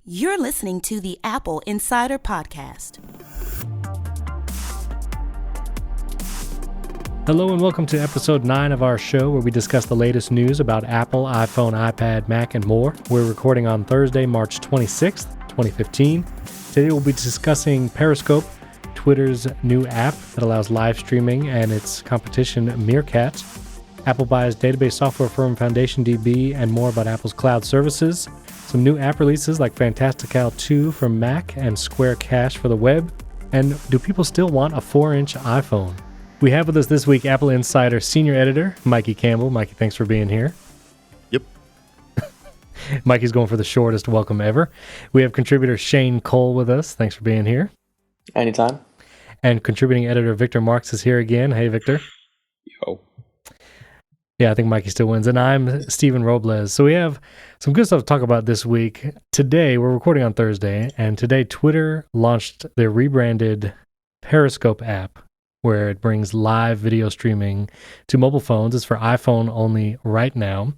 You're listening to the Apple Insider Podcast. Hello and welcome to episode 9 of our show where we discuss the latest news about Apple, iPhone, iPad, Mac, and more. We're recording on Thursday, March 26th, 2015. Today we'll be discussing Periscope, Twitter's new app that allows live streaming, and its competition Meerkat. Apple buys database software firm FoundationDB, and more about Apple's cloud services. Some new app releases like Fantastical 2 from Mac and Square Cache for the web. And do people still want a 4-inch iPhone? We have with us this week Apple Insider Senior Editor, Mikey Campbell. Mikey, thanks for being here. Yep. Mikey's going for the shortest welcome ever. We have contributor Shane Cole with us. Thanks for being here. Anytime. And contributing editor Victor Marks is here again. Hey, Victor. Yo. Yeah, I think Mikey still wins. And I'm Stephen Robles. So we have some good stuff to talk about this week. Today, we're recording on Thursday, and today Twitter launched their rebranded Periscope app, where it brings live video streaming to mobile phones. It's for iPhone only right now.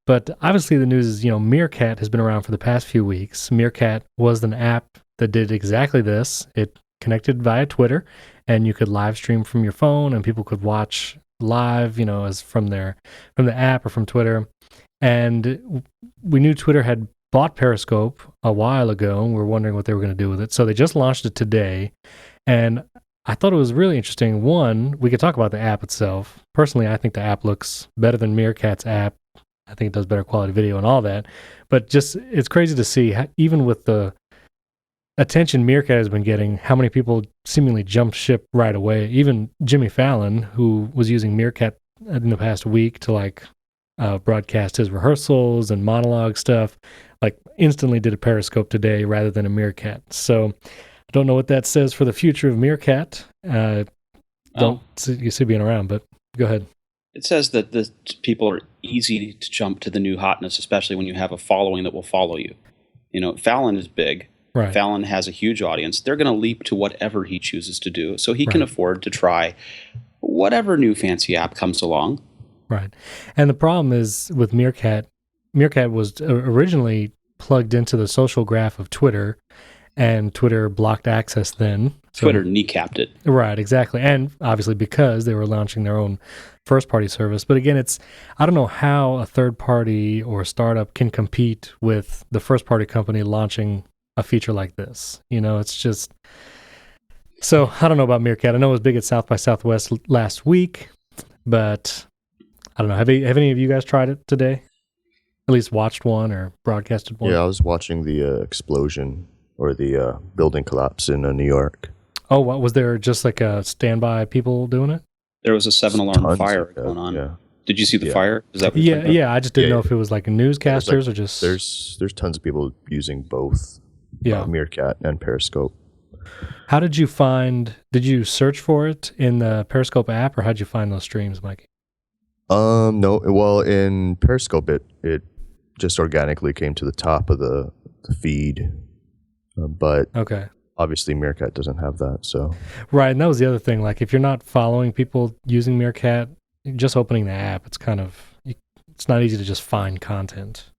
But obviously the news is, Meerkat has been around for the past few weeks. Meerkat was an app that did exactly this. It connected via Twitter, and you could live stream from your phone, and people could watch live, as from the app or from Twitter. And we knew Twitter had bought Periscope a while ago, and we were wondering what they were going to do with it. So they just launched it today, and I thought it was really interesting. One, we could talk about the app itself. Personally, I think the app looks better than Meerkat's app. I think it does better quality video and all that. But just, it's crazy to see, even with the attention Meerkat has been getting, how many people seemingly jumped ship right away. Even Jimmy Fallon, who was using Meerkat in the past week to broadcast his rehearsals and monologue stuff, instantly did a Periscope today rather than a Meerkat. So I don't know what that says for the future of Meerkat. You see being around, but go ahead. It says that the people are easy to jump to the new hotness, especially when you have a following that will follow you. Fallon is big. Right. Fallon has a huge audience. They're going to leap to whatever he chooses to do. So he can afford to try whatever new fancy app comes along. Right. And the problem is with Meerkat was originally plugged into the social graph of Twitter, and Twitter blocked access then. Twitter kneecapped it. Right, exactly. And obviously because they were launching their own first-party service. But again, I don't know how a third-party or a startup can compete with the first-party company launching a feature like this. It's just... So, I don't know about Meerkat. I know it was big at South by Southwest last week, but I don't know. Have any of you guys tried it today? At least watched one or broadcasted one? Yeah, I was watching the explosion or the building collapse in New York. Oh, what was there? Just like a standby people doing it? There was a 7-alarm fire going on. Yeah. Did you see the fire? Is that what you're talking about? Yeah. I just didn't know if it was like newscasters or just... There's tons of people using both Meerkat and Periscope. How did you search for it in the Periscope app, or how'd you find those streams, Mikey? No. Well, in Periscope, it just organically came to the top of the feed. But okay. Obviously Meerkat doesn't have that, so... Right, and that was the other thing. If you're not following people using Meerkat, just opening the app, it's not easy to just find content,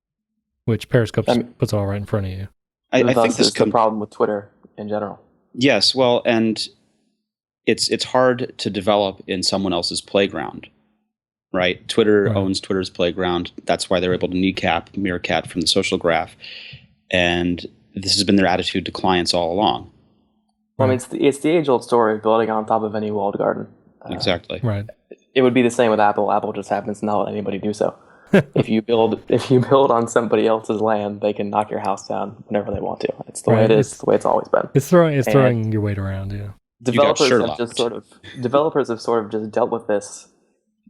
which Periscope puts all right in front of you. I think this is the problem with Twitter in general. Yes, well, and it's hard to develop in someone else's playground, right? Twitter owns Twitter's playground. That's why they're able to kneecap Meerkat from the social graph, and this has been their attitude to clients all along. Well, it's the age-old story of building on top of any walled garden. Exactly. Right. It would be the same with Apple. Apple just happens to not let anybody do so. If you build on somebody else's land, they can knock your house down whenever they want to. It's the way it is. It's the way it's always been. It's throwing your weight around. Yeah. Developers have sort of just dealt with this.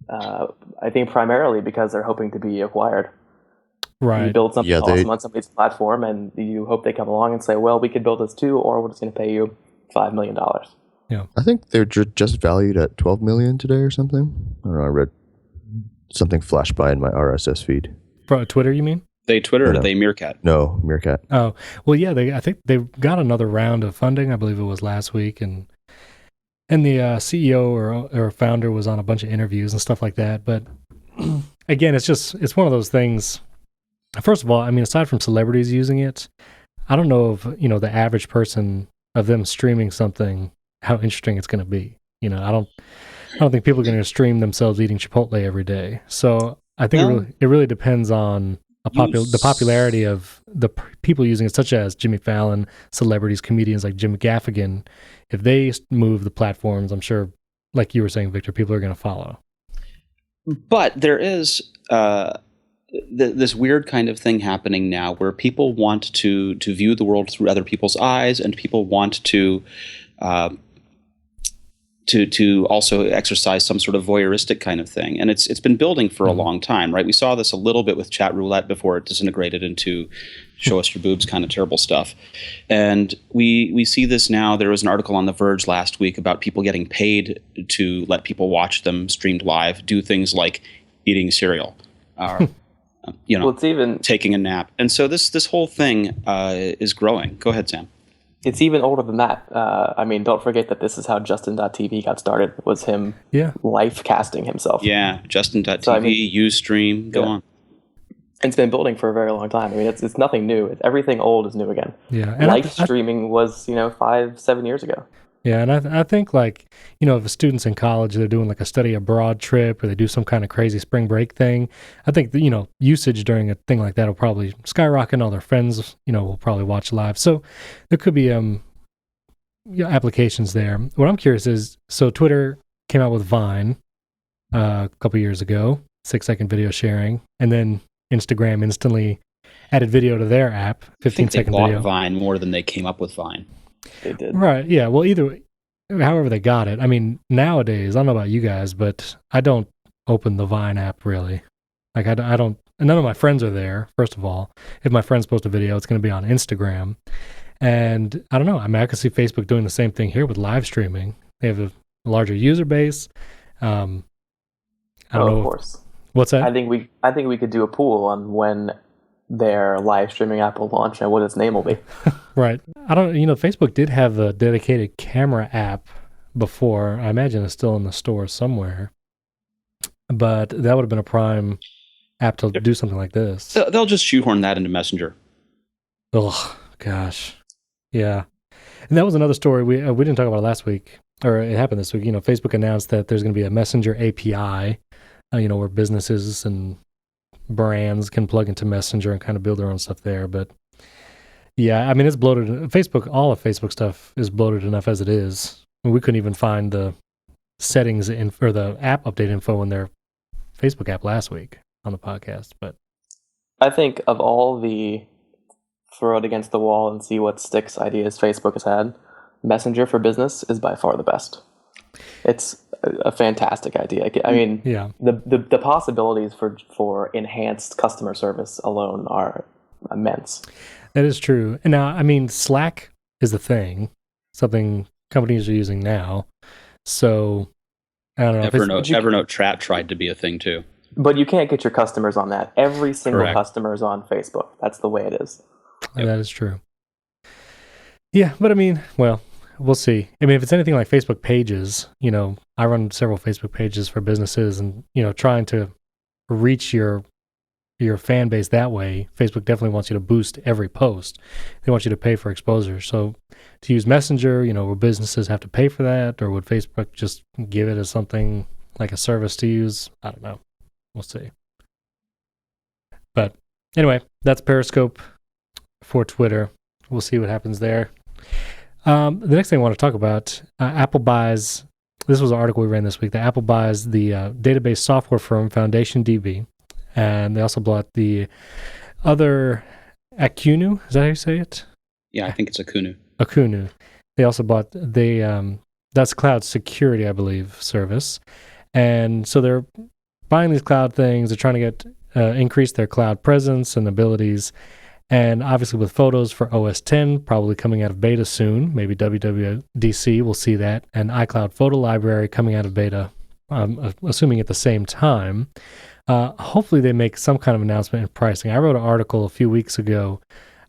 I think primarily because they're hoping to be acquired. Right. You build something awesome on somebody's platform, and you hope they come along and say, "Well, we could build this too, or we're just going to pay you $5 million." Yeah. I think they're just valued at $12 million today or something. I don't know. I read something flash by in my RSS feed. For Twitter, you mean? They Twitter or they Meerkat? No, Meerkat. Oh, well, yeah. I think they got another round of funding. I believe it was last week, and the CEO or founder was on a bunch of interviews and stuff like that. But again, it's one of those things. First of all, I mean, aside from celebrities using it, I don't know if, the average person of them streaming something, how interesting it's going to be. I don't think people are going to stream themselves eating Chipotle every day. So I think it really depends on the popularity of the people using it, such as Jimmy Fallon, celebrities, comedians like Jim Gaffigan. If they move the platforms, I'm sure, like you were saying, Victor, people are going to follow. But there is this weird kind of thing happening now where people want to view the world through other people's eyes, and people want to also exercise some sort of voyeuristic kind of thing. And it's been building for a long time, right? We saw this a little bit with chat roulette before it disintegrated into show us your boobs kind of terrible stuff. And we see this now. There was an article on The Verge last week about people getting paid to let people watch them streamed live, do things like eating cereal, or it's even taking a nap. And so this whole thing is growing. Go ahead, Sam. It's even older than that. Don't forget that this is how Justin.tv got started, was him live casting himself. Yeah, Justin.tv, Ustream, go on. It's been building for a very long time. It's nothing new. Everything old is new again. Yeah, and live streaming was 5-7 years ago. Yeah, and I think if a student's in college, they're doing like a study abroad trip, or they do some kind of crazy spring break thing. I think usage during a thing like that will probably skyrocket. All their friends, will probably watch live. So there could be applications there. What I'm curious is, so Twitter came out with Vine a couple years ago, 6-second video sharing, and then Instagram instantly added video to their app, 15-second video. They bought Vine more than they came up with Vine. They did. Right, yeah. Well, however they got it. I mean, nowadays, I don't know about you guys, but I don't open the Vine app really. Like, I don't, none of my friends are there, first of all. If my friends post a video, it's going to be on Instagram. And I don't know. I mean, I could see Facebook doing the same thing here with live streaming. They have a larger user base. I don't know. Of course. What's that? I think we could do a pool on when their live streaming app will launch and what its name will be. Right. I don't. Facebook did have a dedicated camera app before. I imagine it's still in the store somewhere. But that would have been a prime app to do something like this. They'll just shoehorn that into Messenger. Oh gosh, yeah. And that was another story we didn't talk about it last week, or it happened this week. Facebook announced that there's going to be a Messenger API. Where businesses and brands can plug into Messenger and kind of build their own stuff there. But yeah, I mean, it's bloated. All of Facebook stuff is bloated enough as it is. We couldn't even find the settings or the app update info in their Facebook app last week on the podcast. But I think of all the throw it against the wall and see what sticks ideas Facebook has had, Messenger for Business is by far the best. It's a fantastic idea. I mean, the possibilities for enhanced customer service alone are immense. That is true. And now, I mean, Slack is a thing, something companies are using now. So, I don't know. Evernote Chat tried to be a thing too. But you can't get your customers on that. Every single customer is on Facebook. That's the way it is. Yep. That is true. Yeah, but I mean, well, we'll see. I mean, if it's anything like Facebook pages, I run several Facebook pages for businesses, and, trying to reach your fan base that way, Facebook definitely wants you to boost every post. They want you to pay for exposure. So to use Messenger, would businesses have to pay for that, or would Facebook just give it as something like a service to use? I don't know. We'll see. But anyway, that's Periscope for Twitter. We'll see what happens there. The next thing I want to talk about, Apple buys, this was an article we ran this week, that Apple buys the database software firm FoundationDB, and they also bought the other Acunu, is that how you say it? Yeah, I think it's Acunu. Acunu. They also bought that's cloud security, I believe, service. And so they're buying these cloud things, they're trying to get increase their cloud presence and abilities. And obviously with Photos for OS X probably coming out of beta soon, maybe WWDC, we'll see that, and iCloud Photo Library coming out of beta, assuming at the same time. Hopefully they make some kind of announcement in pricing. I wrote an article a few weeks ago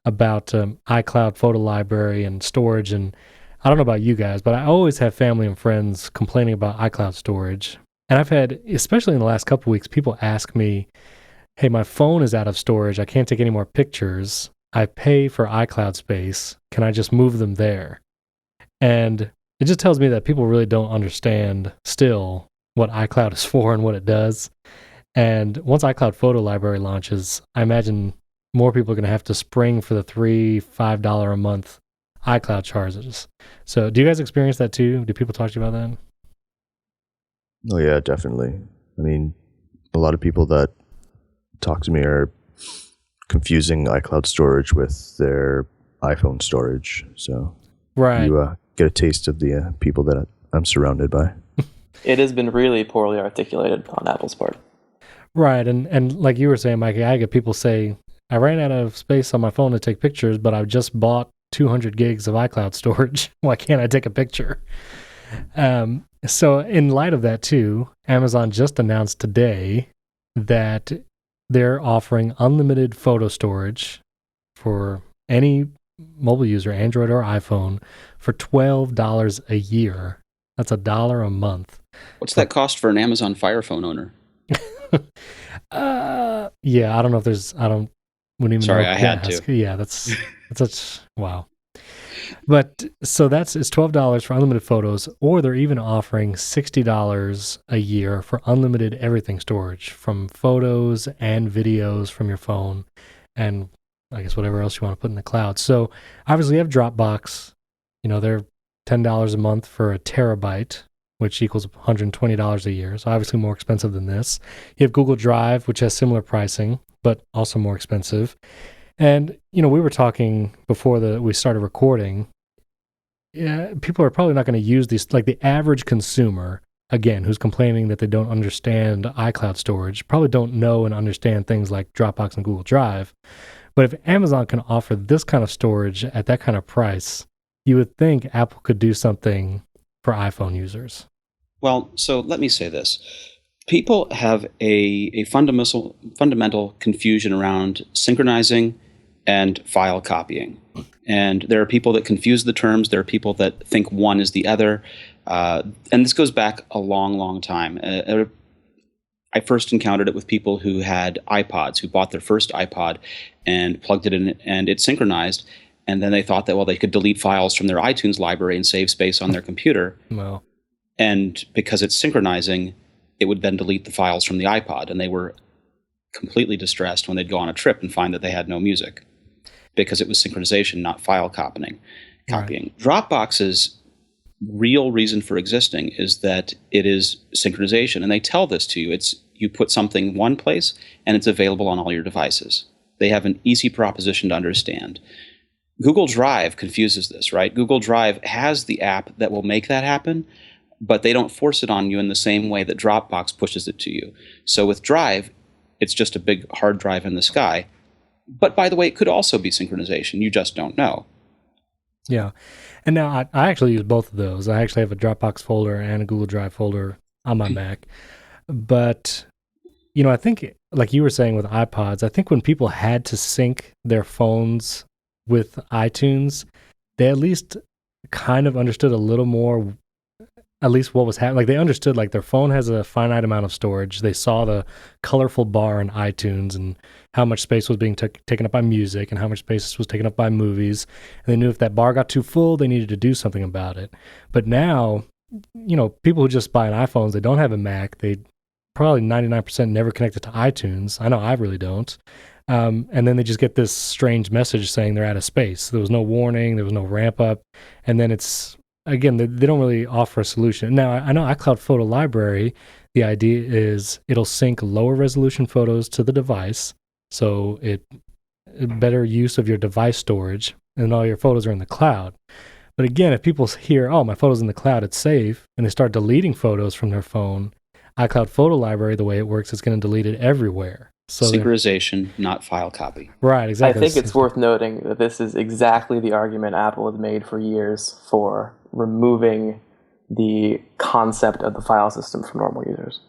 about iCloud Photo Library and storage, and I don't know about you guys, but I always have family and friends complaining about iCloud storage. And I've had, especially in the last couple of weeks, people ask me, hey, my phone is out of storage. I can't take any more pictures. I pay for iCloud space. Can I just move them there? And it just tells me that people really don't understand still what iCloud is for and what it does. And once iCloud Photo Library launches, I imagine more people are going to have to spring for the $5 a month iCloud charges. So do you guys experience that too? Do people talk to you about that? Oh yeah, definitely. I mean, a lot of people that talk to me are confusing iCloud storage with their iPhone storage. So Right. you get a taste of the people that I'm surrounded by. It has been really poorly articulated on Apple's part. Right. And like you were saying, Mikey, I get people say, I ran out of space on my phone to take pictures, but I just bought 200 gigs of iCloud storage. Why can't I take a picture? So in light of that too, Amazon just announced today that they're offering unlimited photo storage for any mobile user, Android or iPhone, for $12 a year. That's $1 a month. What's that cost for an Amazon Fire Phone owner? Yeah, I don't know if there's, wouldn't even Sorry, know. I had to. Yeah, that's such, wow. But so it's $12 for unlimited photos, or they're even offering $60 a year for unlimited everything storage, from photos and videos from your phone, and I guess whatever else you want to put in the cloud. So obviously you have Dropbox, they're $10 a month for a terabyte, which equals $120 a year. So obviously more expensive than this. You have Google Drive, which has similar pricing, but also more expensive. And, we were talking before we started recording. Yeah, people are probably not going to use these, like the average consumer, again, who's complaining that they don't understand iCloud storage, probably don't know and understand things like Dropbox and Google Drive. But if Amazon can offer this kind of storage at that kind of price, you would think Apple could do something for iPhone users. Well, so let me say this. People have a fundamental confusion around synchronizing and file copying. And there are people that confuse the terms. There are people that think one is the other. And this goes back a long, long time. I first encountered it with people who had iPods, who bought their first iPod and plugged it in, and it synchronized. And then they thought that, they could delete files from their iTunes library and save space on their computer. Well, And because it's synchronizing, it would then delete the files from the iPod. And they were completely distressed when they'd go on a trip and find that they had no music, because it was synchronization, not file copying. Right. Dropbox's real reason for existing is that it is synchronization. And they tell this to you. You put something one place and it's available on all your devices. They have an easy proposition to understand. Google Drive confuses this, right? Google Drive has the app that will make that happen, but they don't force it on you in the same way that Dropbox pushes it to you. So with Drive, it's just a big hard drive in the sky. But by the way, it could also be synchronization. You just don't know. Yeah. And now I actually use both of those. I actually have a Dropbox folder and a Google Drive folder on my Mac. But, I think, like you were saying with iPods, I think when people had to sync their phones with iTunes, they at least kind of understood a little more, at least what was happening. Like they understood, like their phone has a finite amount of storage. They saw the colorful bar in iTunes and how much space was being taken up by music and how much space was taken up by movies. And they knew if that bar got too full, they needed to do something about it. But now, people who just buy an iPhone, they don't have a Mac. They probably 99% never connected to iTunes. I know I really don't. And then they just get this strange message saying they're out of space. There was no warning. There was no ramp up. And then again, they don't really offer a solution. Now, I know iCloud Photo Library, the idea is it'll sync lower resolution photos to the device. So better use of your device storage, and all your photos are in the cloud. But again, if people hear, my photo's in the cloud, it's safe, and they start deleting photos from their phone, iCloud Photo Library, the way it works, is going to delete it everywhere. So synchronization, not file copy. Right, exactly. I think it's worth noting that this is exactly the argument Apple has made for years for removing the concept of the file system from normal users.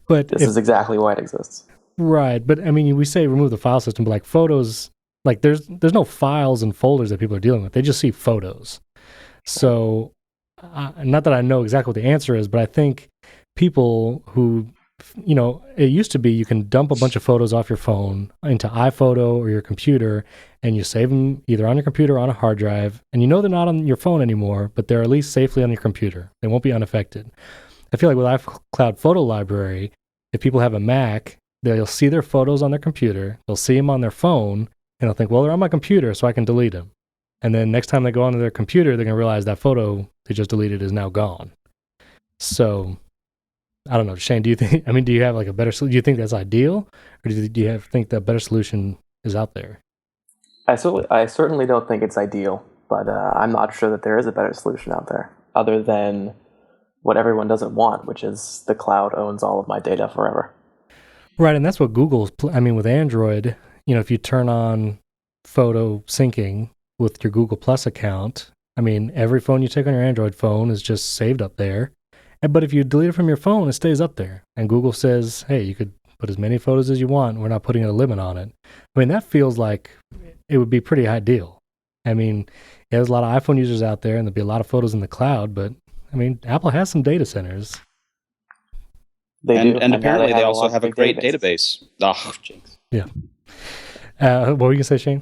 But this is exactly why it exists. Right, but I mean, we say remove the file system, but like photos, like there's no files and folders that people are dealing with. They just see photos. So, not that I know exactly what the answer is, but I think people who it used to be you can dump a bunch of photos off your phone into iPhoto or your computer, and you save them either on your computer or on a hard drive, and they're not on your phone anymore, but they're at least safely on your computer. They won't be unaffected. I feel like with iCloud Photo Library, if people have a Mac, they'll see their photos on their computer, they'll see them on their phone, and they'll think, well, they're on my computer, so I can delete them. And then next time they go onto their computer, they're going to realize that photo they just deleted is now gone. So, I don't know, Shane, do you have like a better solution? Do you think that's ideal? Or do you think that better solution is out there? I certainly don't think it's ideal, but I'm not sure that there is a better solution out there other than what everyone doesn't want, which is the cloud owns all of my data forever. Right, and that's what Google's, with Android, if you turn on photo syncing with your Google Plus account, every phone you take on your Android phone is just saved up there. But if you delete it from your phone, it stays up there. And Google says, hey, you could put as many photos as you want. We're not putting a limit on it. That feels like it would be pretty ideal. There's a lot of iPhone users out there, and there'll be a lot of photos in the cloud, but Apple has some data centers. And apparently they also have a great database. Oh, jinx. Yeah. What were you going to say, Shane?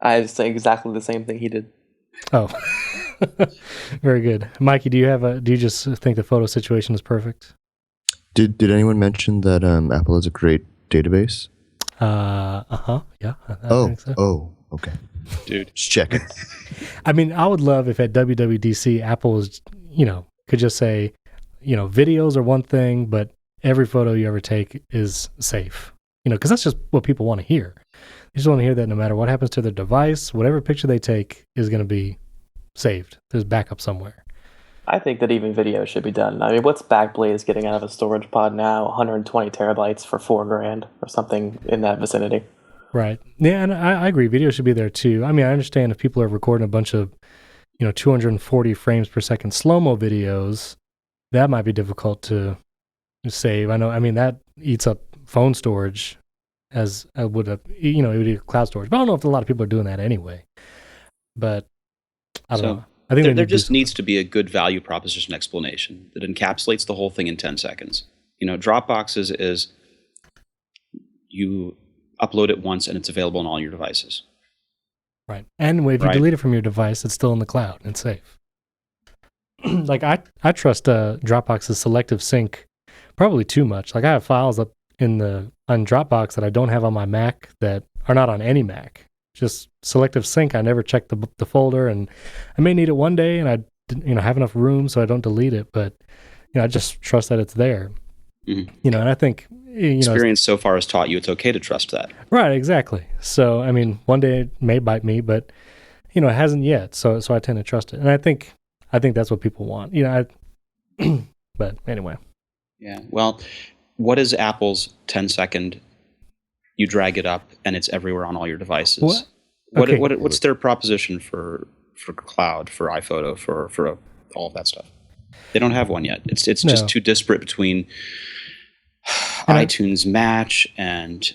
I was saying exactly the same thing he did. Oh, very good. Mikey, do you just think the photo situation is perfect? Did anyone mention that Apple has a great database? Yeah. I think so. Okay. Dude. Just checking. I would love if at WWDC, Apple was, could just say, videos are one thing, but every photo you ever take is safe. Because that's just what people want to hear. They just want to hear that no matter what happens to their device, whatever picture they take is going to be saved. There's backup somewhere. I think that even video should be done. What's Backblaze getting out of a storage pod now? 120 terabytes for $4,000 or something in that vicinity. Right. Yeah, and I agree. Video should be there too. I understand if people are recording a bunch of, 240 frames per second slow-mo videos, that might be difficult to save. I know. That eats up phone storage as would it would eat cloud storage. But I don't know if a lot of people are doing that anyway. But I don't know. I think there just needs to be a good value proposition explanation that encapsulates the whole thing in 10 seconds. Dropbox is you upload it once and it's available on all your devices. Right. And if you delete it from your device, it's still in the cloud and safe. Like I trust Dropbox's selective sync probably too much. Like I have files up on Dropbox that I don't have on my Mac that are not on any Mac. Just selective sync. I never check the folder, and I may need it one day, and I have enough room so I don't delete it. But I just trust that it's there. Mm-hmm. And I think experience so far has taught you it's okay to trust that. Right, exactly. So one day it may bite me, but it hasn't yet. So I tend to trust it, and I think that's what people want. But anyway. Yeah. Well, what is Apple's 10-second? You drag it up, and it's everywhere on all your devices. What's their proposition for cloud, for iPhoto, for all of that stuff? They don't have one yet. It's just too disparate between iTunes Match and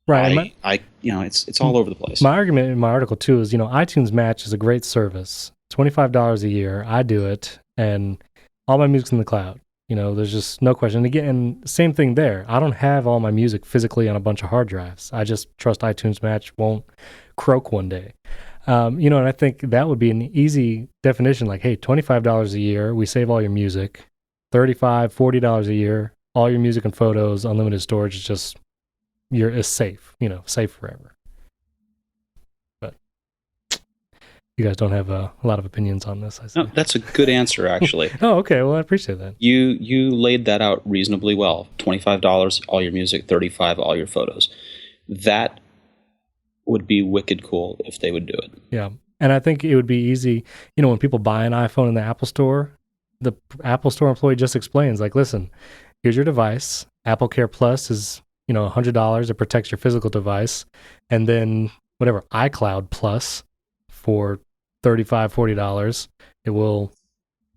right. It's all over the place. My argument in my article too is iTunes Match is a great service. $25 a year. I do it, and all my music's in the cloud. There's just no question. And again, same thing there. I don't have all my music physically on a bunch of hard drives. I just trust iTunes Match won't croak one day. And I think that would be an easy definition. Like, hey, $25 a year, we save all your music. $35, $40 a year, all your music and photos, unlimited storage is just is safe. Safe forever. But you guys don't have a lot of opinions on this, I see. No, that's a good answer, actually. Oh, okay. Well, I appreciate that. You laid that out reasonably well. $25, all your music. $35, all your photos. That would be wicked cool if they would do it. Yeah. And I think it would be easy, when people buy an iPhone in the Apple Store, the Apple Store employee just explains, like, listen, here's your device. Apple Care Plus is, $100. It protects your physical device. And then whatever, iCloud Plus for $35, $40, it will,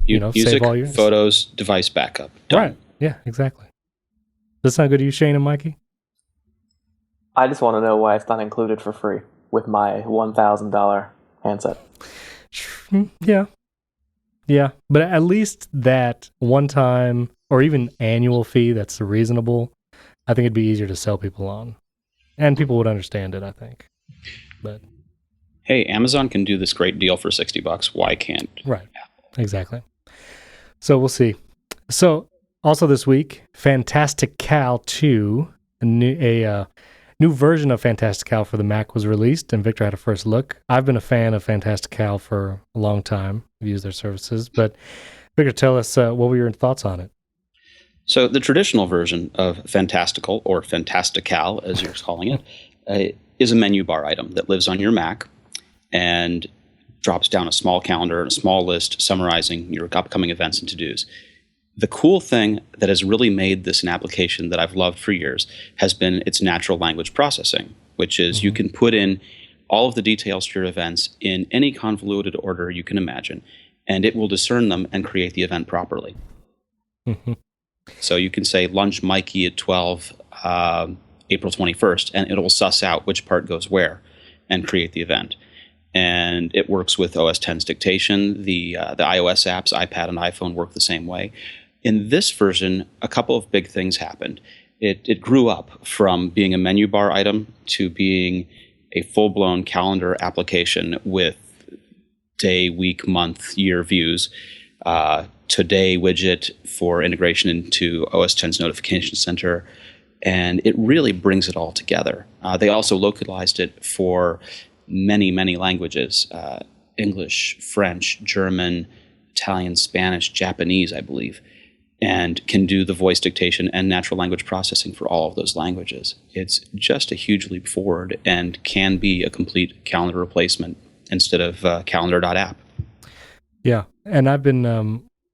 music, save all your photos, device backup. Done. Right. Yeah, exactly. Does that sound good to you, Shane and Mikey? I just want to know why it's not included for free with my $1,000 handset. Yeah. Yeah. But at least that one time or even annual fee that's reasonable, I think it'd be easier to sell people on. And people would understand it, I think. But hey, Amazon can do this great deal for $60. Why can't right, exactly. So we'll see. So also this week, Fantastical 2, a new version of Fantastical for the Mac was released, and Victor had a first look. I've been a fan of Fantastical for a long time. I've used their services, but Victor, tell us what were your thoughts on it? So the traditional version of Fantastical, or Fantastical, as you're calling it, is a menu bar item that lives on your Mac and drops down a small calendar and a small list summarizing your upcoming events and to-dos. The cool thing that has really made this an application that I've loved for years has been its natural language processing, which is you can put in all of the details to your events in any convoluted order you can imagine, and it will discern them and create the event properly. So you can say lunch Mikey at 12, April 21st, and it'll suss out which part goes where and create the event. And it works with OS X's dictation. The iOS apps, iPad and iPhone, work the same way. In this version, a couple of big things happened. It grew up from being a menu bar item to being a full-blown calendar application with day, week, month, year views. Today widget for integration into OS X's notification center. And it really brings it all together. They also localized it for many, many languages, English, French, German, Italian, Spanish, Japanese, I believe, and can do the voice dictation and natural language processing for all of those languages. It's just a huge leap forward and can be a complete calendar replacement instead of calendar.app. Yeah, and I've been,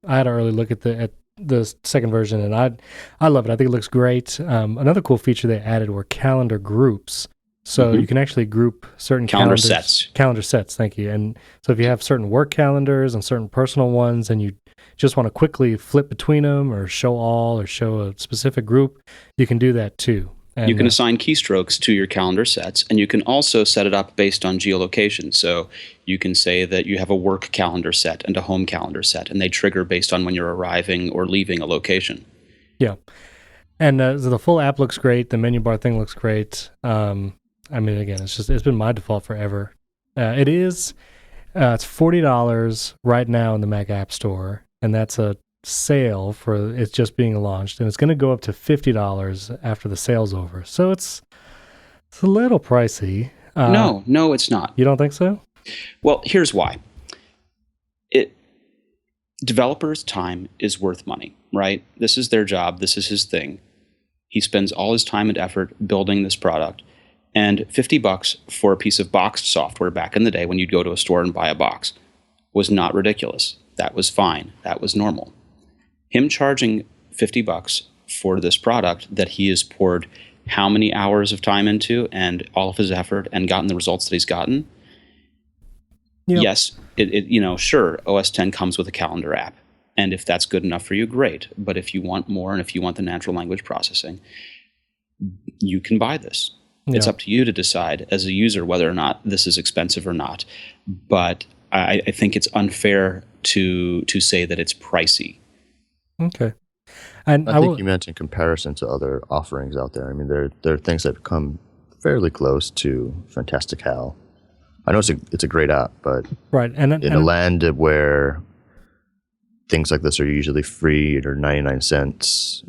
I had an early look at the second version, and I love it. I think it looks great. Another cool feature they added were calendar groups. So you can actually group certain calendar sets. Calendar sets, thank you. And so if you have certain work calendars and certain personal ones, and you just want to quickly flip between them or show all or show a specific group, you can do that too. And, you can assign keystrokes to your calendar sets, and you can also set it up based on geolocation. So you can say that you have a work calendar set and a home calendar set, and they trigger based on when you're arriving or leaving a location. Yeah. And so the full app looks great. The menu bar thing looks great. I mean, again, it's been my default forever. It's $40 right now in the Mac App Store, and that's a sale for it's just being launched, and it's going to go up to $50 after the sale's over. So it's a little pricey. No, it's not. You don't think so? Well, here's why. Developers' time is worth money, right? This is their job. This is his thing. He spends all his time and effort building this product. And $50 for a piece of boxed software back in the day when you'd go to a store and buy a box was not ridiculous. That was fine. That was normal. Him charging $50 for this product that he has poured how many hours of time into and all of his effort and gotten the results that he's gotten. Yep. Yes, sure, OS X comes with a calendar app. And if that's good enough for you, great. But if you want more and if you want the natural language processing, you can buy this. Yeah. It's up to you to decide as a user whether or not this is expensive or not. But I think it's unfair to say that it's pricey. Okay. And I think you meant in comparison to other offerings out there. I mean, there are things that come fairly close to Fantastical. I know it's a great app, but right. And in a land where things like this are usually free or 99 cents,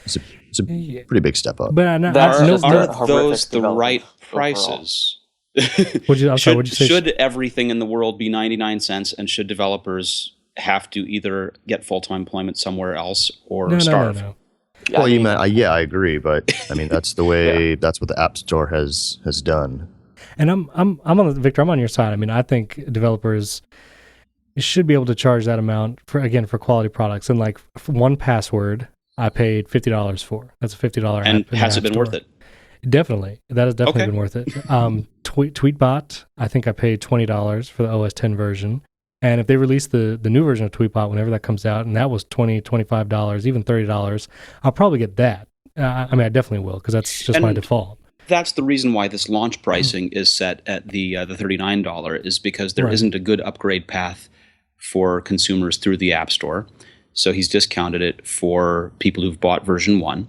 it's a pretty big step up. But are those the right prices? What'd you say? Should everything in the world be 99 cents, and should developers have to either get full-time employment somewhere else or starve? No. Well, you meant, I agree, but I mean that's the way. That's what the App Store has done. And I'm on Victor. I'm on your side. I mean, I think developers should be able to charge that amount for quality products. And like 1Password, I paid $50 for. That's a $50 app. And has it been worth it? Definitely. That has definitely been worth it. Tweetbot, I think I paid $20 for the OS X version. And if they release the new version of Tweetbot, whenever that comes out, and that was $20, $25, even $30, I'll probably get that. I mean, I definitely will, because that's just my default. That's the reason why this launch pricing is set at the $39 is because there isn't a good upgrade path for consumers through the App Store. So he's discounted it for people who've bought version 1.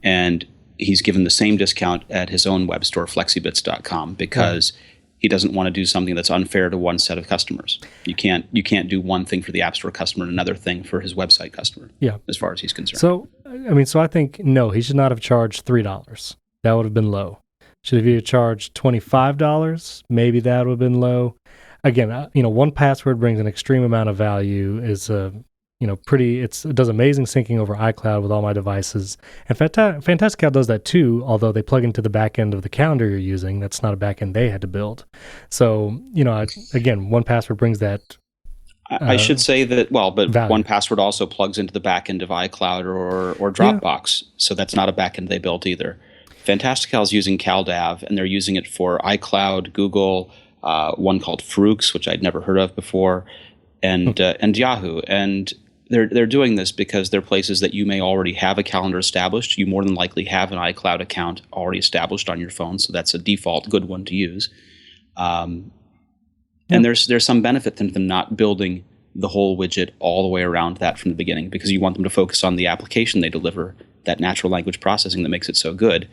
And he's given the same discount at his own web store, flexibits.com, because he doesn't want to do something that's unfair to one set of customers. You can't do one thing for the App Store customer and another thing for his website customer, as far as he's concerned. So, I think, no, he should not have charged $3. That would have been low. Should he have charged $25? Maybe that would have been low. Again, 1Password brings an extreme amount of value. Is it does amazing syncing over iCloud with all my devices. And Fantastical does that too, although they plug into the back end of the calendar you're using. That's not a back end they had to build. So, again, 1Password brings that. I should say that, but value. 1Password also plugs into the back end of iCloud or Dropbox. So that's not a back end they built either. Fantastical is using CalDAV, and they're using it for iCloud, Google, one called Froox, which I'd never heard of before, and Yahoo. And they're doing this because they're places that you may already have a calendar established. You more than likely have an iCloud account already established on your phone, so that's a default good one to use. And there's some benefit to them not building the whole widget all the way around that from the beginning, because you want them to focus on the application they deliver, that natural language processing that makes it so good,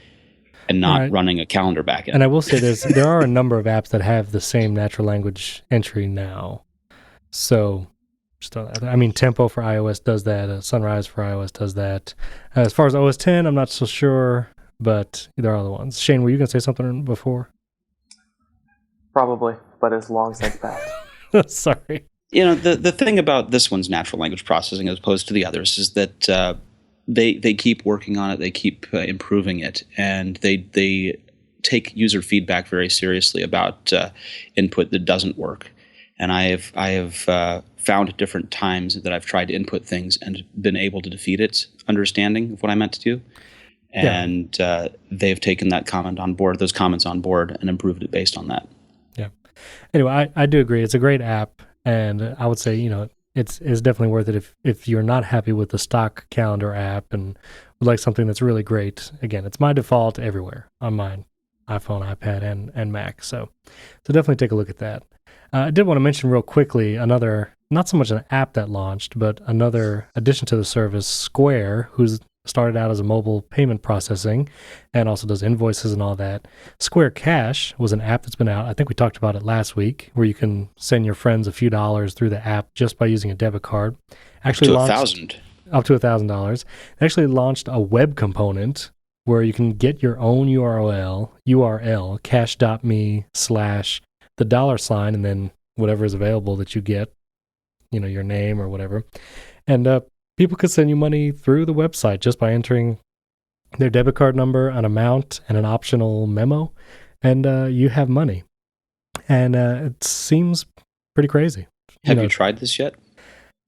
and not running a calendar backend. And I will say there are a number of apps that have the same natural language entry now. So, Tempo for iOS does that. Sunrise for iOS does that. As far as OS X, I'm not so sure, but there are other ones. Shane, were you going to say something before? Probably, but it's long since passed. Sorry. The thing about this one's natural language processing as opposed to the others is that they keep working on it, they keep improving it, and they take user feedback very seriously about input that doesn't work. And I have found different times that I've tried to input things and been able to defeat its understanding of what I meant to do. And they've taken those comments on board, and improved it based on that. Yeah. Anyway, I do agree. It's a great app, and I would say, it's definitely worth it if you're not happy with the stock calendar app and would like something that's really great. Again, it's my default everywhere on mine, iPhone, iPad, and Mac. So definitely take a look at that. I did want to mention real quickly another, not so much an app that launched, but another addition to the service, Square, who's started out as a mobile payment processing and also does invoices and all that. Square Cash was an app that's been out. I think we talked about it last week, where you can send your friends a few dollars through the app just by using a debit card. Actually, up to $1,000. Up to $1,000. Actually launched a web component where you can get your own URL, cash.me/$, and then whatever is available that you get, your name or whatever. And people could send you money through the website just by entering their debit card number, an amount, and an optional memo, and you have money. And it seems pretty crazy. Have you tried this yet?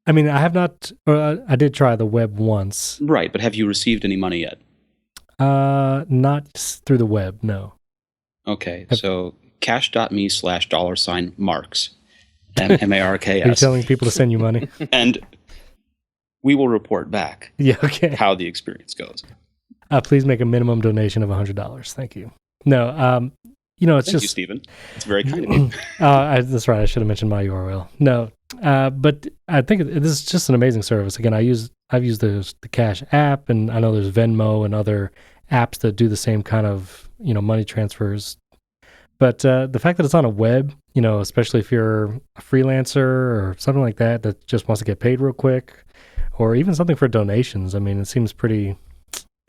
I have not. I did try the web once. Right, but have you received any money yet? Not through the web, no. Okay, so cash.me/$marks, MARKS. Are you telling people to send you money? And we will report back how the experience goes. Please make a minimum donation of $100. Thank you. No, it's Thank you, Stephen. It's very kind of you. That's right. I should have mentioned my URL. No, but I think this is just an amazing service. Again, I've used the Cash app, and I know there's Venmo and other apps that do the same kind of money transfers. But the fact that it's on a web, especially if you're a freelancer or something like that just wants to get paid real quick, or even something for donations, it seems pretty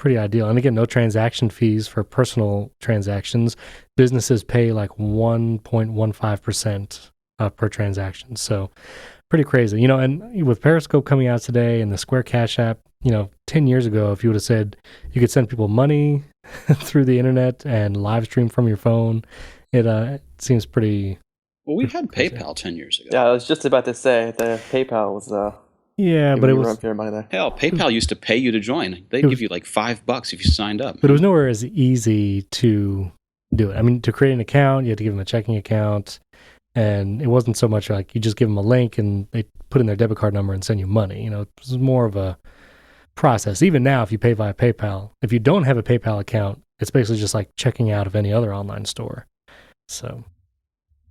ideal. And again, no transaction fees for personal transactions. Businesses pay like 1.15% per transaction. So pretty crazy. And with Periscope coming out today and the Square Cash app, 10 years ago, if you would have said you could send people money through the internet and live stream from your phone, it seems pretty... Well, we had PayPal 10 years ago. Yeah, I was just about to say the PayPal was... Yeah, but it was... Hell, PayPal used to pay you to join. They'd give you like $5 if you signed up. But it was nowhere as easy to do it. To create an account, you had to give them a checking account, and it wasn't so much like you just give them a link and they put in their debit card number and send you money. It was more of a process. Even now, if you pay via PayPal, if you don't have a PayPal account, it's basically just like checking out of any other online store. So,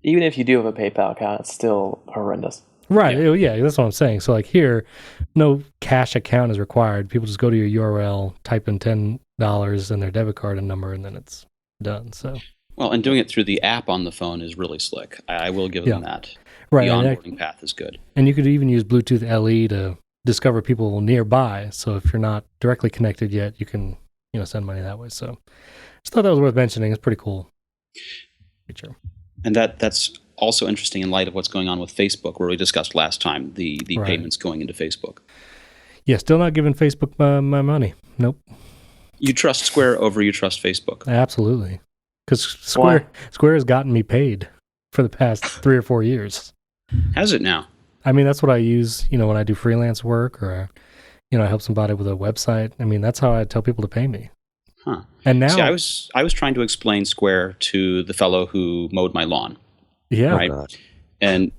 even if you do have a PayPal account, it's still horrendous. Right. Yeah, that's what I'm saying. So like here, no cash account is required. People just go to your URL, type in $10 and their debit card and number, and then it's done. So Well, and doing it through the app on the phone is really slick. I will give them that. Right. The onboarding path is good. And you could even use Bluetooth LE to discover people nearby. So if you're not directly connected yet, you can, send money that way. So just thought that was worth mentioning. It's pretty cool feature. And that's also interesting in light of what's going on with Facebook, where we discussed last time the Right. payments going into Facebook. Yeah, still not giving Facebook my money. Nope. You trust Square over you trust Facebook. Absolutely. Because Square has gotten me paid for the past 3 or 4 years. Has it now? I mean, that's what I use, when I do freelance work or, I help somebody with a website. I mean, that's how I tell people to pay me. Huh. And now, See, I was trying to explain Square to the fellow who mowed my lawn. yeah, Right. And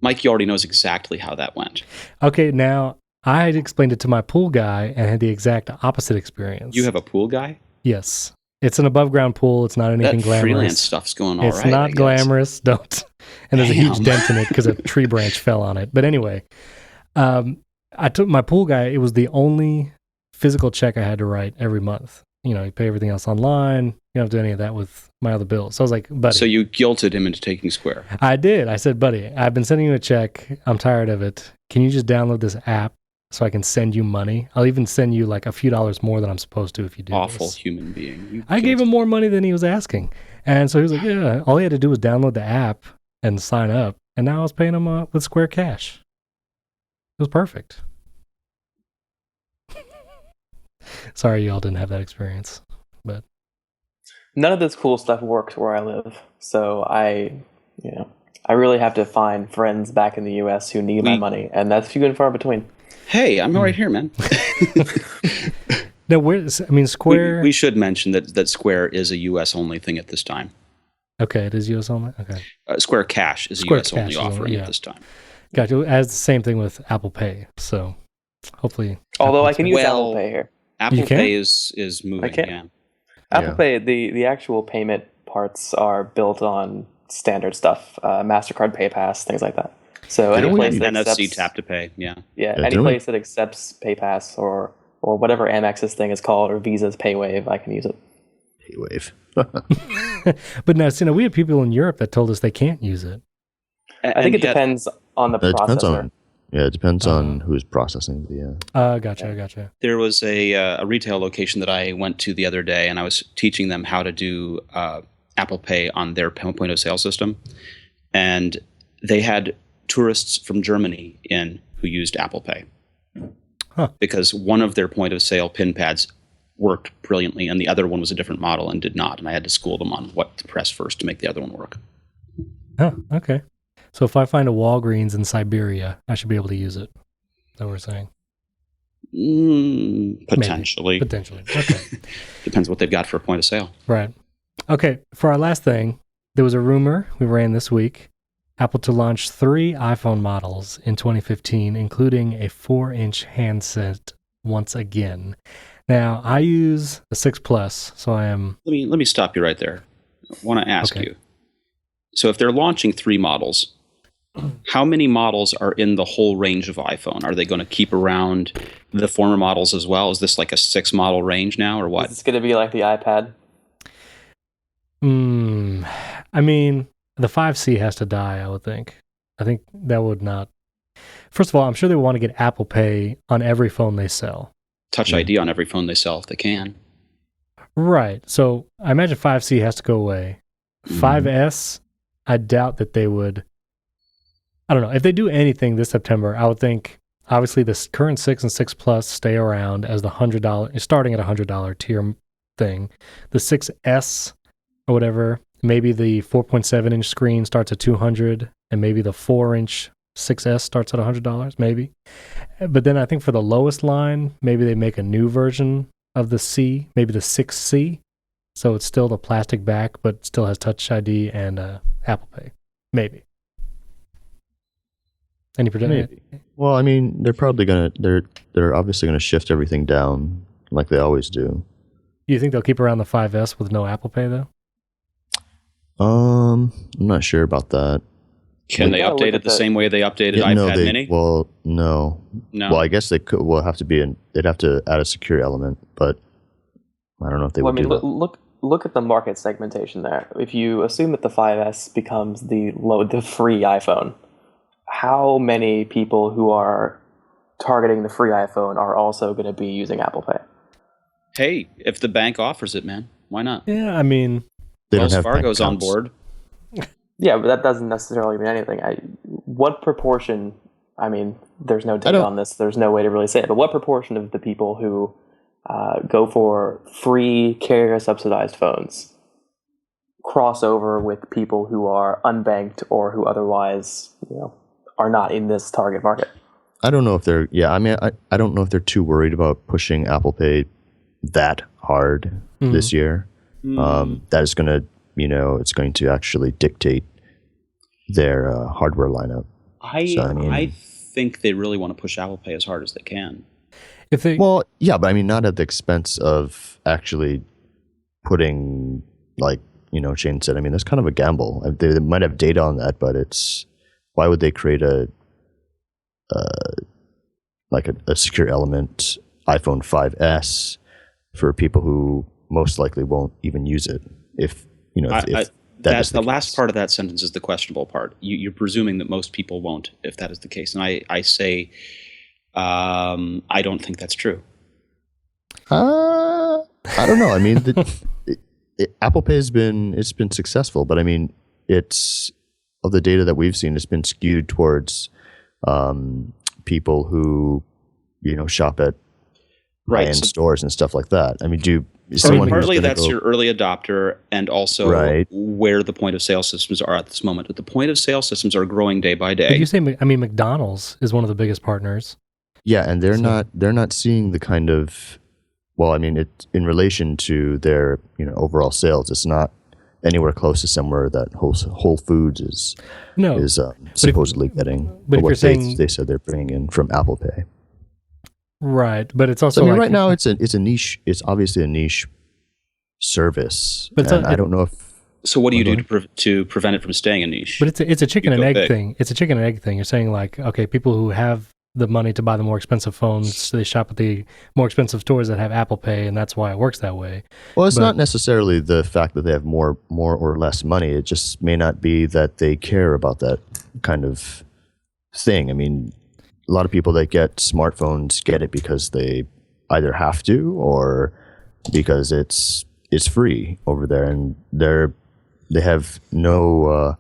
Mike, you already knows exactly how that went. okay. Now I had explained it to my pool guy and had the exact opposite experience. You have a pool guy? Yes, it's an above ground pool. It's not anything That glamorous. freelance stuff's going all right. It's not glamorous. Don't. And there's a huge dent in it because a tree branch fell on it. But anyway, I took my pool guy. It was the only physical check I had to write every month. You pay everything else online. You don't have to do any of that with my other bills. So I was like, buddy. So you guilted him into taking Square. I did. I said, buddy, I've been sending you a check. I'm tired of it. Can you just download this app so I can send you money? I'll even send you like a few dollars more than I'm supposed to if you do Awful this. human being. I gave him more money than he was asking. And so he was like, yeah, all he had to do was download the app and sign up. And now I was paying him with Square Cash. It was perfect. Sorry you all didn't have that experience. But None of this cool stuff works where I live. So I really have to find friends back in the US who need my money. And that's few and far between. Hey, I'm right here, man. no, Square. We should mention that Square is a US only thing at this time. Okay, it is US only? Okay. Square Cash is Square a US only Cash offering yeah. at this time. Gotcha. As the same thing with Apple Pay. So hopefully. Although I can use Apple Pay here. Apple Pay is moving. I can. Yeah. Apple Pay, the actual payment parts are built on standard stuff, MasterCard, PayPass, things like that. So any place that NFC accepts, tap to pay, yeah. Any place that accepts PayPass or whatever Amex's thing is called, or Visa's PayWave, I can use it. PayWave. But now, we have people in Europe that told us they can't use it. I think it depends on the processor. It depends on who's processing the. Gotcha. There was a retail location that I went to the other day, and I was teaching them how to do Apple Pay on their point of sale system, and they had tourists from Germany in who used Apple Pay because one of their point of sale pin pads worked brilliantly, and the other one was a different model and did not, and I had to school them on what to press first to make the other one work. Oh, okay. So if I find a Walgreens in Siberia, I should be able to use it. Is that what we're saying? Potentially. Maybe. Potentially. Okay. Depends what they've got for a point of sale. Right. Okay. For our last thing, there was a rumor we ran this week. Apple to launch 3 iPhone models in 2015, including a 4-inch handset once again. Now, I use the 6 Plus, so I am... Let me stop you right there. I want to ask you. So if they're launching 3 models, how many models are in the whole range of iPhone? Are they going to keep around the former models as well? Is this like a 6 model range now, or what? It's going to be like the iPad. I mean, the 5C has to die, I would think. I think that would not... First of all, I'm sure they want to get Apple Pay on every phone they sell. Touch ID on every phone they sell if they can. Right. So I imagine 5C has to go away. 5S, I doubt that they would... I don't know. If they do anything this September, I would think, obviously, the current 6 and 6 Plus stay around as the $100, starting at $100 tier thing. The 6S or whatever, maybe the 4.7-inch screen starts at $200, and maybe the 4-inch 6S starts at $100, maybe. But then I think for the lowest line, maybe they make a new version of the C, maybe the 6C. So it's still the plastic back, but still has Touch ID and Apple Pay. Maybe. Any prediction? Well, I mean, they're obviously gonna shift everything down like they always do. You think they'll keep around the 5S with no Apple Pay though? I'm not sure about that. Can they update it the same way they updated iPad Mini? Well, no. No. Well, I guess they could. Will have to be they'd have to add a secure element, but I don't know if they would do that. Look at the market segmentation there. If you assume that the 5S becomes the free iPhone, how many people who are targeting the free iPhone are also going to be using Apple Pay? Hey, if the bank offers it, man, why not? Yeah, I mean, Wells Fargo's on board. Yeah, but that doesn't necessarily mean anything. What proportion, I mean, there's no data on this, there's no way to really say it, but what proportion of the people who go for free carrier-subsidized phones cross over with people who are unbanked or who otherwise, are not in this target market? I don't know if they're, I don't know if they're too worried about pushing Apple Pay that hard this year. That is going to, it's going to actually dictate their hardware lineup. I think they really want to push Apple Pay as hard as they can. Well, yeah, but I mean, not at the expense of actually putting, like, Shane said, I mean, that's kind of a gamble. They might have data on that, but why would they create a secure element iPhone 5S for people who most likely won't even use it? If that's the last part of that sentence is the questionable part. You're presuming that most people won't, if that is the case, and I say I don't think that's true. I don't know. I mean, Apple Pay has been successful, but I mean, of the data that we've seen, it's been skewed towards people who shop at high-end stores and stuff like that. I mean, partly that's your early adopter, and also where the point of sale systems are at this moment. But the point of sale systems are growing day by day. Did you say? I mean, McDonald's is one of the biggest partners. Yeah, and they're not seeing the kind of, well, I mean, it in relation to their overall sales, it's not anywhere close to somewhere that Whole Foods is supposedly getting. But if you're saying they said they're bringing in from Apple Pay. Right, but it's also right now it's a niche. It's obviously a niche service. But I don't know if. So what do you do to prevent it from staying a niche? But it's a chicken and egg thing. It's a chicken and egg thing. You're saying, like, okay, people who have the money to buy the more expensive phones, so they shop at the more expensive stores that have Apple Pay, and that's why it works that way. Well, it's not necessarily the fact that they have more or less money. It just may not be that they care about that kind of thing. I mean, a lot of people that get smartphones get it because they either have to or because it's free over there, and they have no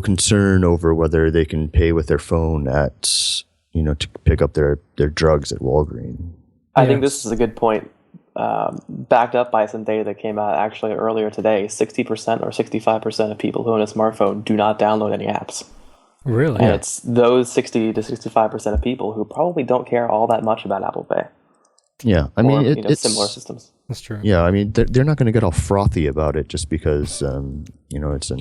concern over whether they can pay with their phone at to pick up their drugs at Walgreens. I think this is a good point, backed up by some data that came out actually earlier today. 60% or 65% of people who own a smartphone do not download any apps. Really? And it's those 60 to 65% of people who probably don't care all that much about Apple Pay. Yeah, I mean, it's similar systems. That's true. Yeah, I mean, they're not going to get all frothy about it just because it's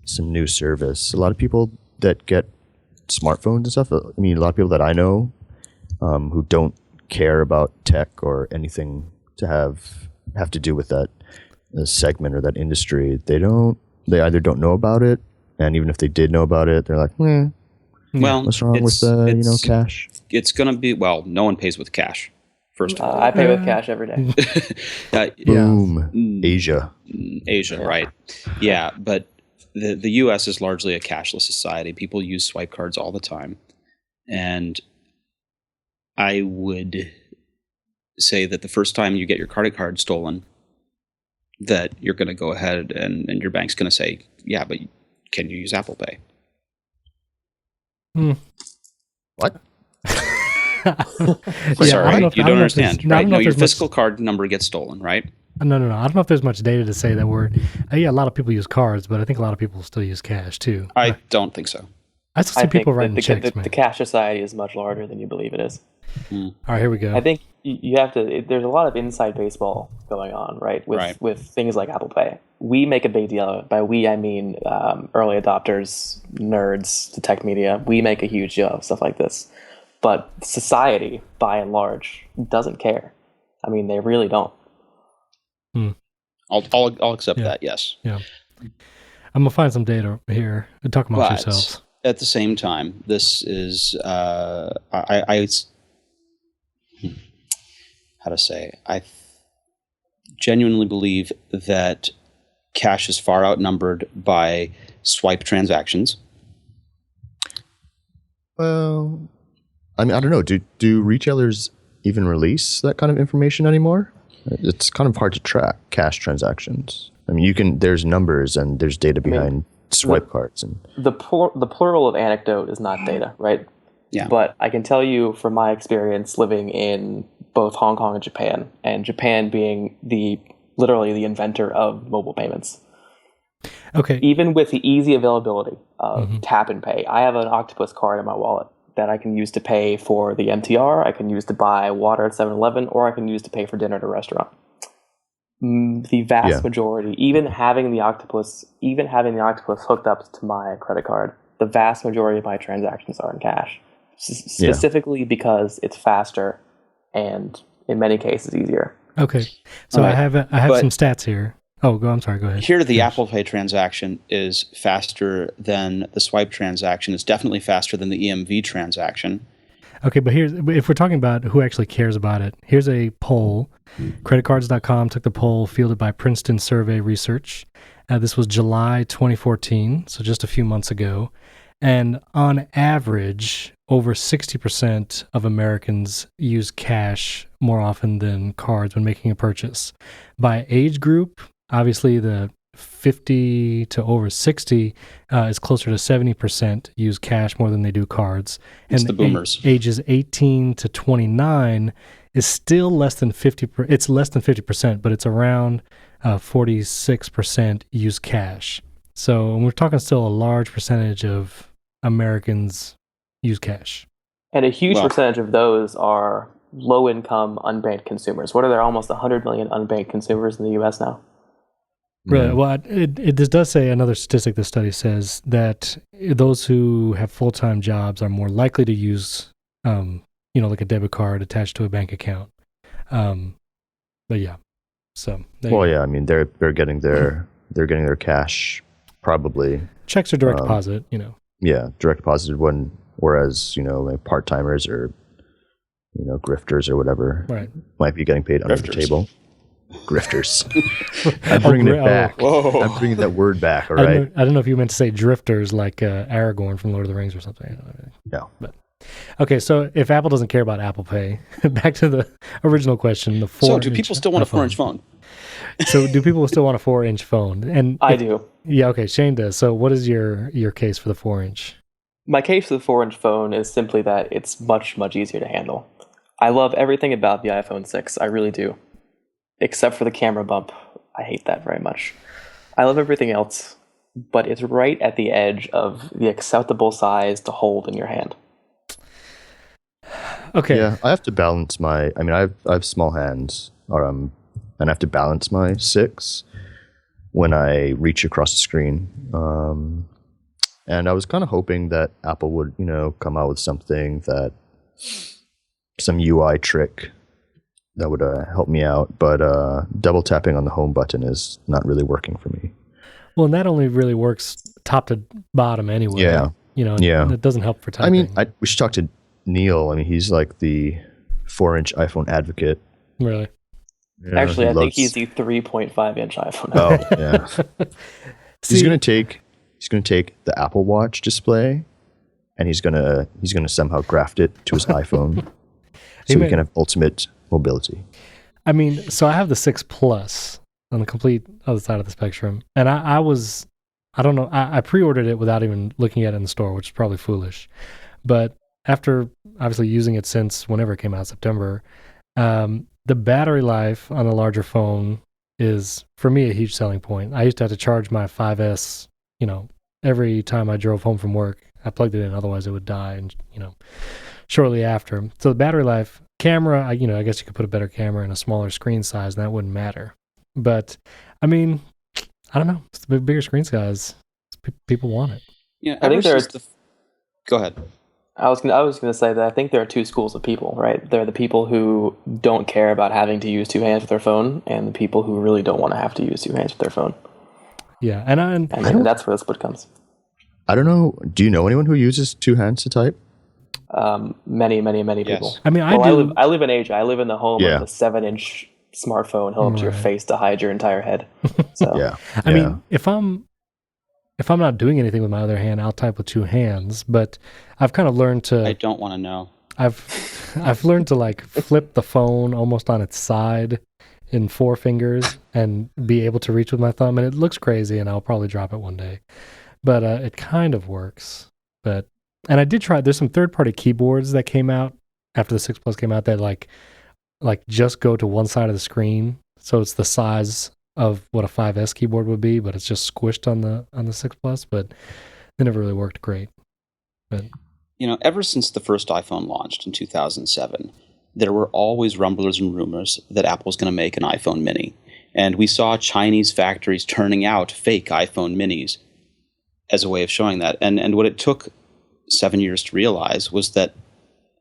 some new service. A lot of people that get smartphones and stuff, I mean, a lot of people that I know who don't care about tech or anything to have to do with that segment or that industry, they either don't know about it, and even if they did know about it, they're like, well, what's wrong with cash? It's going to be, well, no one pays with cash, first of all. I pay with cash every day. Boom. Asia, right. Yeah, but the U.S. is largely a cashless society. People use swipe cards all the time. And I would say that the first time you get your credit card stolen, that you're going to go ahead and your bank's going to say, yeah, but can you use Apple Pay? What? Sorry, you don't understand, right? No, your fiscal card number gets stolen, right? No. I don't know if there's much data to say that a lot of people use cards, but I think a lot of people still use cash too. I don't think so. I still see people writing checks. The cash society is much larger than you believe it is. All right, here we go. I think you have to. There's a lot of inside baseball going on, right? With things like Apple Pay. We make a big deal. By we, I mean early adopters, nerds, to tech media. We make a huge deal of stuff like this. But society, by and large, doesn't care. I mean, they really don't. I'll accept that. Yes. Yeah. I'm gonna find some data here. Talk amongst But yourselves. at the same time, this is how to say, I genuinely believe that cash is far outnumbered by swipe transactions. Well, I mean, I don't know. Do retailers even release that kind of information anymore? It's kind of hard to track cash transactions. I mean, there's numbers and there's data behind swipe cards. And the plural of anecdote is not data, right? Yeah. But I can tell you from my experience living in both Hong Kong and Japan being literally the inventor of mobile payments. Okay. Even with the easy availability of tap and pay, I have an Octopus card in my wallet that I can use to pay for the MTR, I can use to buy water at 7-Eleven, or I can use to pay for dinner at a restaurant. The vast majority, even having the Octopus hooked up to my credit card, the vast majority of my transactions are in cash, specifically because it's faster and in many cases easier. Okay. So I have some stats here. Oh, I'm sorry. Go ahead. Here, the Apple Pay transaction is faster than the swipe transaction. It's definitely faster than the EMV transaction. Okay, but if we're talking about who actually cares about it, here's a poll. Creditcards.com took the poll fielded by Princeton Survey Research. This was July 2014, so just a few months ago. And on average, over 60% of Americans use cash more often than cards when making a purchase. By age group, obviously the 50 to over 60 is closer to 70% use cash more than they do cards. It's And the boomers. Ages 18 to 29 is still less than 50. It's less than 50%, but it's around 46% use cash. So we're talking still a large percentage of Americans use cash. And a huge percentage of those are low-income, unbanked consumers. What are there? Almost 100 million unbanked consumers in the U.S. now? Really? Well, this does say, another statistic the study says, that those who have full-time jobs are more likely to use, like a debit card attached to a bank account. But yeah, so. Yeah, I mean, they're getting their cash probably. Checks or direct deposit, Yeah, direct deposited whereas, like part-timers or, grifters or whatever might be getting paid under the table. Grifters. I'm bringing it back. Whoa. I'm bringing that word back, all right? I don't know if you meant to say drifters like Aragorn from Lord of the Rings or something. No. But, okay, so if Apple doesn't care about Apple Pay, back to the original question. So do people still want a 4-inch phone? So do people still want a 4-inch phone? And I do. Yeah, okay, Shane does. So what is your case for the 4-inch? My case for the 4-inch phone is simply that it's much, much easier to handle. I love everything about the iPhone 6. I really do. Except for the camera bump. I hate that very much. I love everything else, but it's right at the edge of the acceptable size to hold in your hand. Okay. Yeah, I have to balance I have small hands, and I have to balance my 6 when I reach across the screen. And I was kind of hoping that Apple would, come out with some UI trick that would help me out. But double tapping on the home button is not really working for me. Well, and that only really works top to bottom anyway. Yeah. It doesn't help for typing. I mean, we should talk to Neil. I mean, he's like the 4-inch iPhone advocate. Really? Yeah, Actually, I think he's the 3.5-inch iPhone. Oh, yeah. He's going to take the Apple Watch display and he's going to somehow graft it to his iPhone so he can have ultimate mobility. I mean, so I have the 6 Plus on the complete other side of the spectrum, and I pre-ordered it without even looking at it in the store, which is probably foolish. But after obviously using it since whenever it came out, September, the battery life on the larger phone is, for me, a huge selling point. I used to have to charge my 5S, every time I drove home from work. I plugged it in, otherwise it would die, and shortly after. So the battery life, camera, I guess you could put a better camera in a smaller screen size, and that wouldn't matter. But I mean, I don't know. It's the bigger screen size. People want it. Yeah, I think Go ahead. I was going to say that I think there are two schools of people, right? There are the people who don't care about having to use 2 hands with their phone, and the people who really don't want to have to use 2 hands with their phone. Yeah, and that's where the split comes. I don't know. Do you know anyone who uses two hands to type? Many Yes. people. I mean, I do. I live in Asia. I live in the home Yeah. of the 7-inch smartphone held up to your Right. face to hide your entire head. So Yeah. I mean, if I'm not doing anything with my other hand, I'll type with two hands. But I've kind of learned I to. don't want to know. I've learned to like flip the phone almost on its side in 4 fingers and be able to reach with my thumb, and it looks crazy, and I'll probably drop it one day. But it kind of works. And I did try. There's some third-party keyboards that came out after the 6 Plus came out that like just go to one side of the screen, so it's the size of what a 5S keyboard would be, but it's just squished on the 6 Plus. But they never really worked great. But Ever since the first iPhone launched in 2007, there were always rumblers and rumors that Apple was going to make an iPhone mini. And we saw Chinese factories turning out fake iPhone minis as a way of showing that. And what it took 7 years to realize was that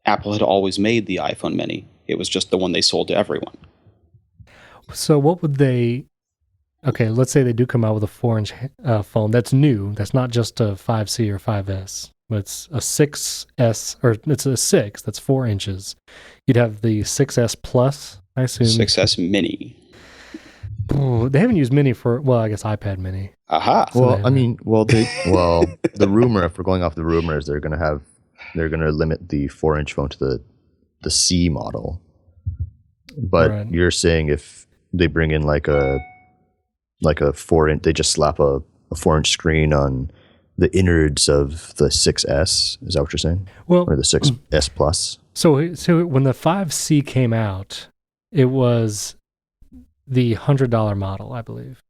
Apple had always made the iPhone mini. It was just the one they sold to everyone. so what would they? Okay, let's say they do come out with a 4-inch phone that's new. That's not just a 5C or 5S. But it's a 6S, or it's a 6 that's 4 inches. You'd have the 6S Plus, I assume. 6S mini. Oh, they haven't used mini for, well, I guess iPad mini. Aha. So Well, they- I mean, the rumor, if we're going off the rumors, they're going to limit the 4-inch phone to the C model. But Right. you're saying if they bring in like a 4-inch, they just slap a 4-inch screen on the innards of the 6S. Is that what you're saying? Well, Or the 6S Plus? so when the 5C came out, it was the $100 model, I believe.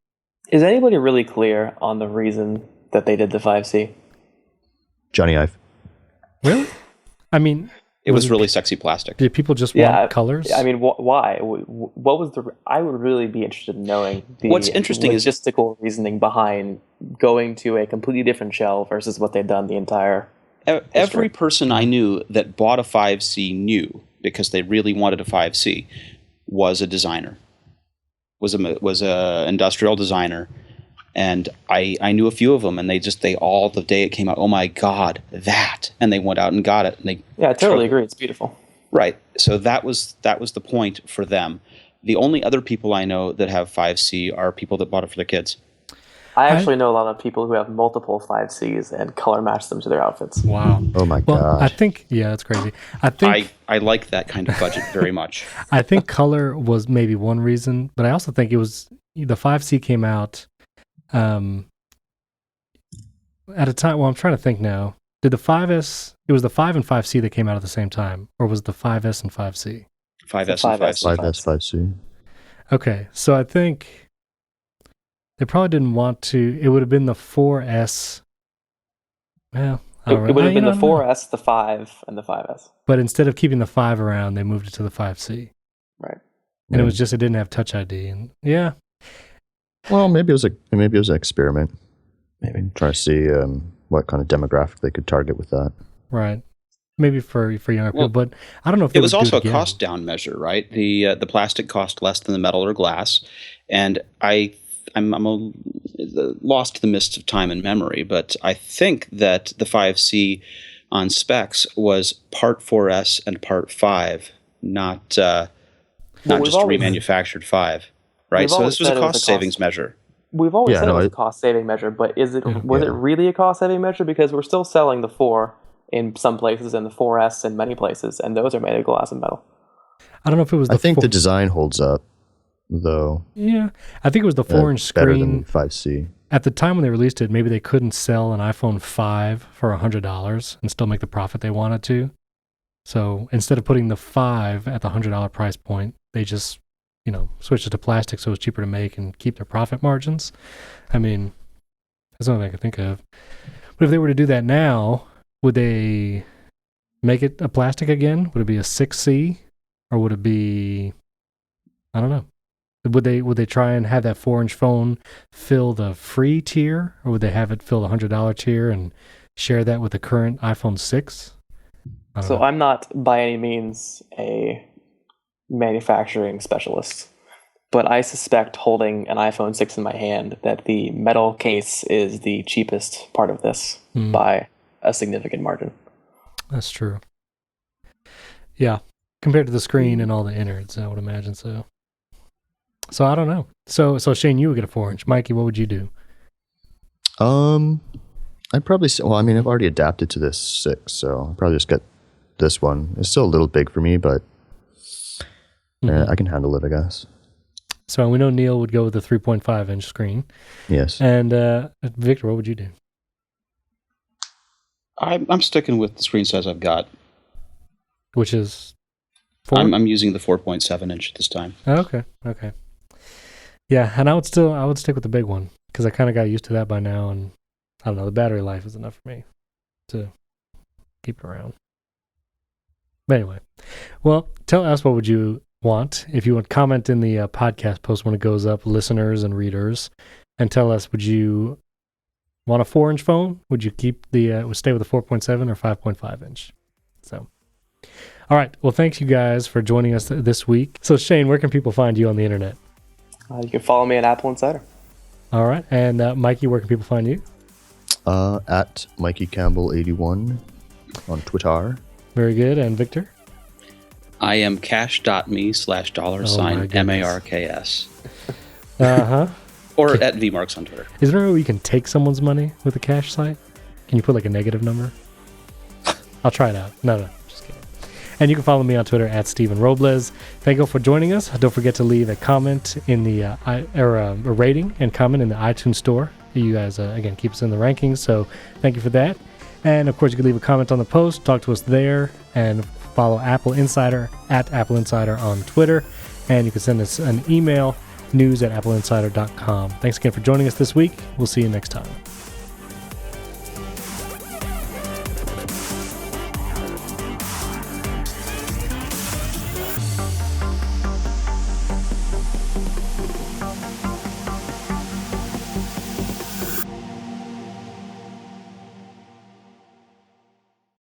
is anybody really clear on the reason that they did the 5C? Johnny Ive. Really? I mean, It was really sexy plastic. did people just Yeah, want colors? I mean, why? What was I would really be interested in knowing the What's interesting is- logistical reasoning behind going to a completely different shell versus what they've done the entire. Every person I knew that bought a 5C new because they really wanted a 5C was a designer, was a industrial designer, and I knew a few of them, and they all, the day it came out, oh my god, that, and they went out and got it, and they Yeah, I totally agree. It's beautiful. right. So that was the point for them. The only other people I know that have 5C are people that bought it for their kids. I actually know a lot of people who have multiple 5Cs and color match them to their outfits. Wow. Oh my Well, god. I think, yeah, that's crazy. I like that kind of budget very much. I think color was maybe one reason, but I also think it was the 5C came out at a time. Well, I'm trying to think now. Did the 5S? It was the 5 and 5C that came out at the same time, or was it the 5S and 5C? 5S and 5C. 5S, 5C. Okay, so I think they probably didn't want to. It would have been the 4S. Well, I It don't would have been I the don't know. 4S, the 5, and the 5S. But instead of keeping the 5 around, they moved it to the 5C, Right. and it was just it didn't have Touch ID, and yeah. Well, maybe it was an experiment. Maybe try to see what kind of demographic they could target with that. Right. Maybe for younger people, Well, but I don't know if they It was would do also a again. cost down measure, right? The plastic cost less than the metal or glass, and I'm lost to the mists of time and memory, but I think that the 5C on specs was part 4S and part 5, not we've just a always- remanufactured 5, right? we've So always this was a said it was a cost savings cost- measure. We've always Yeah, said no, it was a it- cost-saving measure, but was it Yeah. really a cost-saving measure? Because we're still selling the 4 in some places and the 4S in many places, and those are made of glass and metal. I don't know if it was. I think the four- design holds up, though. Yeah, I think it was the 4-inch Better screen. than 5C. At the time when they released it, maybe they couldn't sell an iPhone 5 for $100 and still make the profit they wanted to. So instead of putting the 5 at the $100 price point, they just, switched it to plastic so it was cheaper to make and keep their profit margins. I mean, that's the only thing I could think of. But if they were to do that now, would they make it a plastic again? Would it be a 6C? Or would it be, I don't know. Would they try and have that 4-inch phone fill the free tier, or would they have it fill the $100 tier and share that with the current iPhone 6? I don't So know. I'm not by any means a manufacturing specialist, but I suspect, holding an iPhone 6 in my hand, that the metal case is the cheapest part of this by a significant margin. That's true. Yeah, compared to the screen and all the innards, I would imagine so. So I don't know. So Shane, you would get a 4-inch. Mikey, what would you do? I'd probably say, well, I mean, I've already adapted to this 6, so I'll probably just get this one. It's still a little big for me, but I can handle it, I guess. So we know Neil would go with the 3.5-inch screen. Yes. And Victor, what would you do? I'm sticking with the screen size I've got. Which is 4? I'm using the 4.7 inch this time. Okay. Yeah, and I would stick with the big one because I kind of got used to that by now, and I don't know, the battery life is enough for me to keep it around. But anyway, well, tell us, what would you want? If you want, comment in the podcast post when it goes up, listeners and readers, and tell us, would you want a 4-inch phone? Would you keep stay with the 4.7 or 5.5 inch? So, all right. Well, thanks you guys for joining us this week. So Shane, where can people find you on the internet? You can follow me at Apple Insider. All right. And Mikey, where can people find you? At Mikey Campbell 81 on Twitter. Very good. And Victor? I am cash.me/$marks. Uh-huh. Or at VMarks on Twitter. Is there a way you can take someone's money with a cash site? Can you put like a negative number? I'll try it out. No, just kidding. And you can follow me on Twitter at Steven Robles. Thank you for joining us. Don't forget to leave a comment in the a rating and comment in the iTunes store. You guys again keep us in the rankings, so thank you for that. And of course, you can leave a comment on the post, talk to us there, and follow Apple Insider at Apple Insider on Twitter. And you can send us an email, news@appleinsider.com. Thanks again for joining us this week. We'll see you next time.